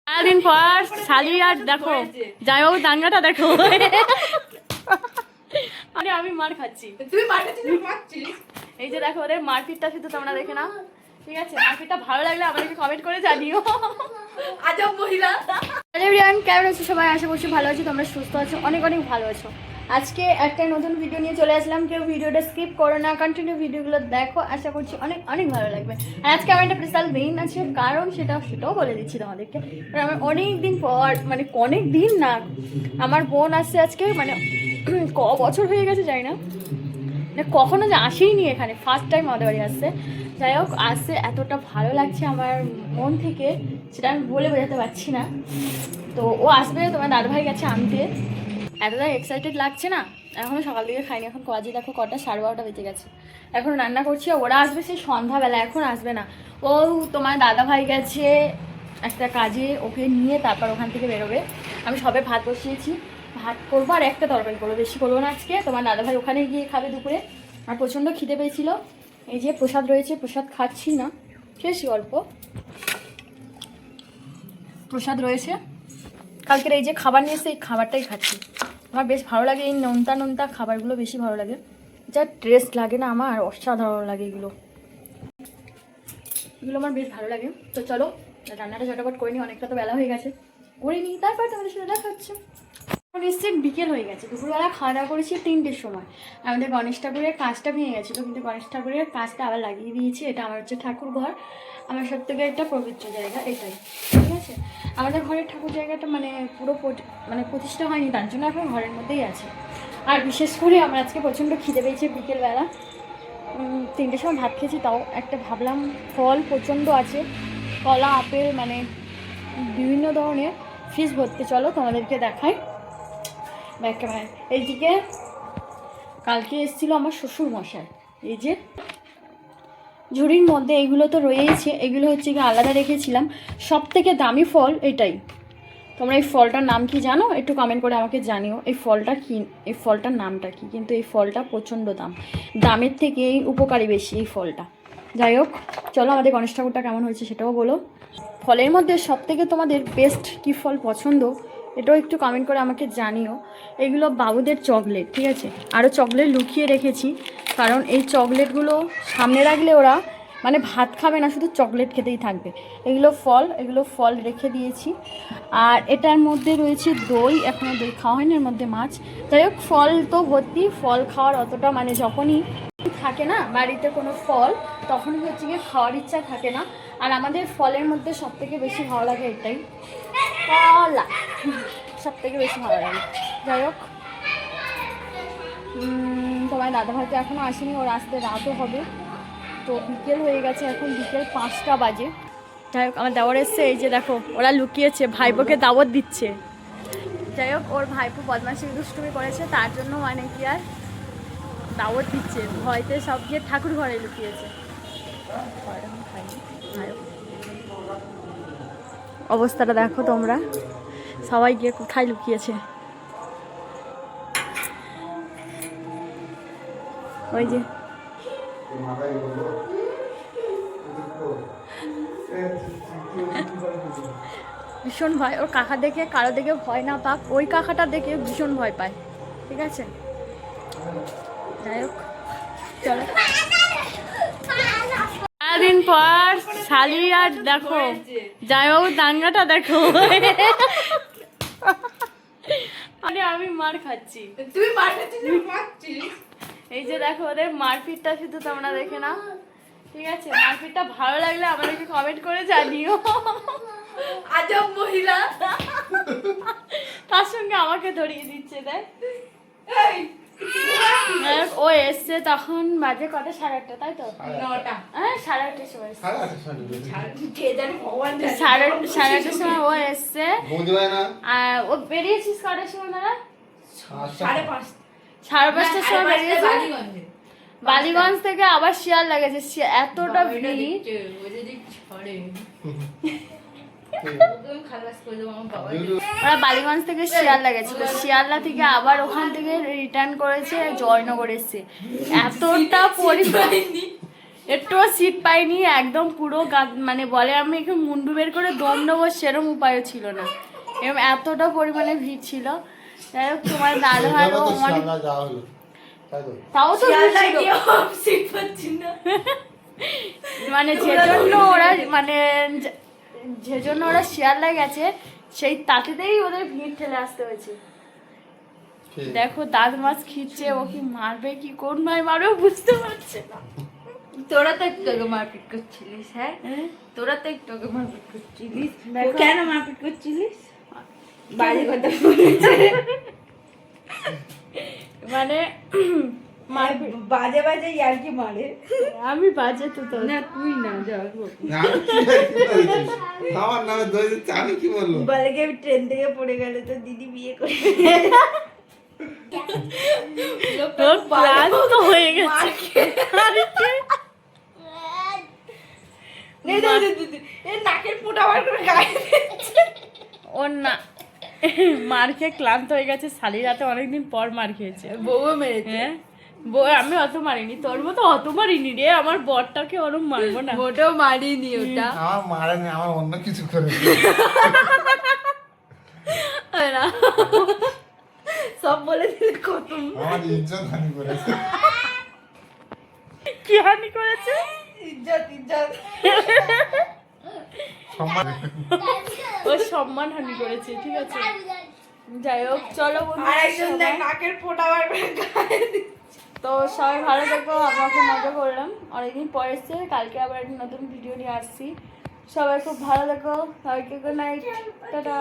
সারাদিন পর শালি আর দেখো জামাইবাবু দাঙ্গাটা দেখো। আরে আমি মার খাচ্ছি, এই যে দেখো ওদের মারপিটটা শুধু তোমরা দেখে না, ঠিক আছে? মারপিটটা ভালো লাগলে আমাদেরকে কমেন্ট করে জানিও। আজব মহিলা। এভরিওয়ান, কেমন আছো সবাই? আশা করছি ভালো আছো, তোমরা সুস্থ আছো, অনেক অনেক ভালো আছো। আজকে একটা নতুন ভিডিও নিয়ে চলে আসলাম। কেউ ভিডিওটা স্কিপ করো না, কন্টিনিউ ভিডিওগুলো দেখো, আশা করছি অনেক অনেক ভালো লাগবে। আর আজকে আমার একটা স্পেশাল দিন আছে, কারণ সেটাও বলে দিচ্ছি তোমাদেরকে। আমার অনেক দিন পর, মানে অনেক দিন না, আমার বোন আসছে আজকে, মানে ক বছর হয়ে গেছে জানি না, মানে কখনো যে আসেইনি এখানে, ফার্স্ট টাইম আমাদের বাড়ি আসছে। যাই হোক, আসছে, এতটা ভালো লাগছে আমার মন থেকে, সেটা আমি বলে বোঝাতে পারছি না। তো ও আসবে, তোমার দাদাভাই গেছে আনতে, এতটা এক্সাইটেড লাগছে না। এখনও সকাল থেকে খাইনি, এখন কাজে দেখো কটা, 12:30 বেজে গেছে, এখন রান্না করছি। ওরা আসবে সেই সন্ধ্যাবেলা, এখন আসবে না। ও তোমার দাদাভাই গেছে একটা কাজে, ওকে নিয়ে তারপর ওখান থেকে বেরোবে। আমি সবে ভাত বসিয়েছি, ভাত করবো আর একটা তরকারি করবো, বেশি করবো না আজকে। তোমার দাদাভাই ওখানে গিয়ে খাবে দুপুরে। আর প্রচণ্ড খিদে পেয়েছিল। এই যে প্রসাদ রয়েছে, প্রসাদ খাচ্ছি না, খেয়েছি অল্প, প্রসাদ রয়েছে। কালকের এই যে খাবার নিয়ে এসে এই খাবারটাই খাচ্ছি। আমার বেশ ভালো লাগে, এই নোনতা নোনতা খাবারগুলো বেশি ভালো লাগে, যা টেস্ট লাগে না আমার, অসাধারণ লাগে এগুলো, এগুলো আমার বেশ ভালো লাগে। তো চলো রান্নাটা ঝটাপট করে নিই, অনেকটা তো বেলা হয়ে গেছে, করে নিই, তারপর তোমাদের সাথে দেখা হচ্ছে। এখন এসছে বিকেল হয়ে গেছে, দুপুরবেলা খাওয়া দাওয়া করেছি 3টের সময়। আমাদের গণেশ ঠাকুরের কাজটা ভেঙে গেছিলো, কিন্তু গণেশ ঠাকুরের কাজটা আবার লাগিয়ে দিয়েছি। এটা আমার হচ্ছে ঠাকুর ঘর, আমার সব থেকে একটা পবিত্র জায়গা এটাই, ঠিক আছে? আমাদের ঘরের ঠাকুর জায়গাটা মানে পুরো মানে প্রতিষ্ঠা হয়নি, তার জন্য এখন ঘরের মধ্যেই আছে। আর বিশেষ করে আমার আজকে প্রচণ্ড খিদে পেয়েছে বিকেলবেলা, 3টের সময় ভাত খেয়েছি, তাও একটা ভাবলাম ফল প্রচণ্ড আছে, কলা, আপেল, মানে বিভিন্ন ধরনের ফ্রিজ ভর্তি। চলো তোমাদেরকে দেখাই ব্যাগ ক্যামেরায়। এইদিকে কালকে এসেছিলো আমার শ্বশুর মশাই, এই যে ঝুড়ির মধ্যে এগুলো তো রয়েছে, এগুলো হচ্ছে কি আলাদা রেখেছিলাম। সব থেকে দামি ফল এটাই। তোমরা এই ফলটার নাম কি জানো? একটু কমেন্ট করে আমাকে জানিও এই ফলটা কি, এই ফলটার নামটা কি। কিন্তু এই ফলটা প্রচণ্ড দামের থেকে এই উপকারী বেশি এই ফলটা। যাই হোক, চলো আমাদের গণেশ ঠাকুরটা কেমন হয়েছে সেটাও বলো। ফলের মধ্যে সব থেকে তোমাদের বেস্ট কী ফল পছন্দ, এটাও একটু কমেন্ট করে আমাকে জানিও। এগুলো বাবুদের চকলেট, ঠিক আছে? আরও চকলেট লুকিয়ে রেখেছি, কারণ এই চকলেটগুলো সামনে রাখলে ওরা মানে ভাত খাবে না, শুধু চকলেট খেতেই থাকবে। এগুলো ফল রেখে দিয়েছি। আর এটার মধ্যে রয়েছে দই, এখনও দই খাওয়া হয়নি, এর মধ্যে মাছ। যাই হোক, ফল তো ভর্তি, ফল খাওয়ার অতটা মানে যখনই থাকে না বাড়িতে কোনো ফল, তখনই হচ্ছে গিয়ে খাওয়ার ইচ্ছা থাকে না। আর আমাদের ফলের মধ্যে সব থেকে বেশি ভালো লাগে এটাই, কলা, সব থেকে বেশি ভালো লাগে। যাই হোক, তোমার দাদাভাই তো এখনও আসেনি, ওর আসতে রাতও হবে। তো বিকেল হয়ে গেছে, এখন বিকেল 5টা বাজে। যাই হোক, আমার দেওয়ার এসছে, এই যে দেখো ওরা লুকিয়েছে, ভাইপোকে দাওয়াত দিচ্ছে। যাই হোক, ওর ভাইপো বদমাশি দুষ্টুমি করেছে, তার জন্য মানে কি আর দাওয়াত দিচ্ছে, ভয়তে সব গিয়ে ঠাকুর ঘরে লুকিয়েছে। অবস্থাটা দেখো তোমরা, সবাই গিয়ে কোথায় লুকিয়েছে। ওই যে ভীষণ ভয়, ওর কাকা দেখে কারো দেখে ভয় না পাক, ওই কাকাটা দেখে ভীষণ ভয় পায়, ঠিক আছে? যাই হোক, চলো। সারাদিন পর শালি আর দেখো জামাইবাবু দাঙ্গাটা দেখো। আরে আমি মার খাচ্ছি, তুই মার খাচ্ছিস। এই যে দেখো ওদের মারপিটটা শুধু তোমরা দেখে না, ঠিক আছে? মারপিটটা ভালো লাগলে আমাদেরকে কমেন্ট করে জানিও। আজব মহিলা, তার সঙ্গে আমাকে ধরিয়ে দিচ্ছে, দেখ। ও এসছে তখন বাজে কটা, 8:30, তাই তো? 9টা, হ্যাঁ 8:30 সময়, 8:30 সময় ও এসছে। আর ও বেরিয়েছিস কটার সময়? দাঁড়া, 5:30 সময় বেরিয়েছে বালিগঞ্জ থেকে। আবার শিয়াল লাগেছে, এতটা ভিড়। ওরা বালিগঞ্জ থেকে শিয়ালদা গেছিল, শিয়ালদা থেকে আবার ওখান থেকে রিটার্ন করেছে, জয়নগর এসছে। এতটা পরিমাণ একটুও সিট পাইনি, একদম পুরো মানে বলে আমি একটু মুন্ডু বের করে দম নেবো সেরকম উপায়ও ছিল না, এবং এতটা পরিমাণে ভিড় ছিল। যাই হোক তোমার দাদা ভাই অনেক, তাও তো ভিড় ছিল। সিট পাচ্ছি না। মানে যেজন্য ওরা মানে যেজন্য ওরা শিয়ালদায় গেছে সেই তাতেতেই ওদের ভিড় ঠেলে আসতে হয়েছে। দেখো দাঁত মাছ খিচ্ছে, ও কি মারবে কি কোন ভাই মারবে বুঝতে পারছে না। তোরা তো একটু আগে মারপিট করছিলিস, হ্যাঁ তোরা তো একটু আগে মারপিট করছিলিস, কেন মারপিট করছিলিস? বাজে কথা বলেছে, মানে বাজে বাজে ইয়ার্কি মারে। আমি বাজে তো তো না তুই না, যাও আমার নামে দই দিচ্ছে, আমি কি বলবো? বলে কি আমি ট্রেন থেকে পড়ে গেলে তো দিদি বিয়ে করে তোর ক্লান্ত হয়ে গেছে। নাকের ফুটা বার করে গায়ে দিচ্ছে। ওর না মার খেয়ে ক্লান্ত হয়ে গেছে, শালির হাতে অনেকদিন পর মার খেয়েছে। বউ মেরেছে। হ্যাঁ বউ, আমি অত মারিনি, তোর মতো অত মারিনি রে, আমার বরটাকে ওরম মারবো না। মোটেও মারিনি ওটা। আমার মারেনি, আমার অন্য কিছু করেছে। সব বলে দিলে খতম। আমার ইজ্জত হানি করেছে। কি হানি করেছে? ইজ্জত ইজ্জত। সম্মান। ও সম্মান হানি করেছে, ঠিক আছে। যাই হোক চলো বন্ধুরা, আর একজন দেখ নাকের ফোঁটা বার করে গায়ে দিচ্ছে। তো সবাই ভালো থাকো, আমরা খুব মজা করলাম, অনেকদিন পর এসছে, কালকে আবার একটা নতুন ভিডিও নিয়ে আসছি। সবাই খুব ভালো থাকো, সবাইকে গুড নাইট, টাটা।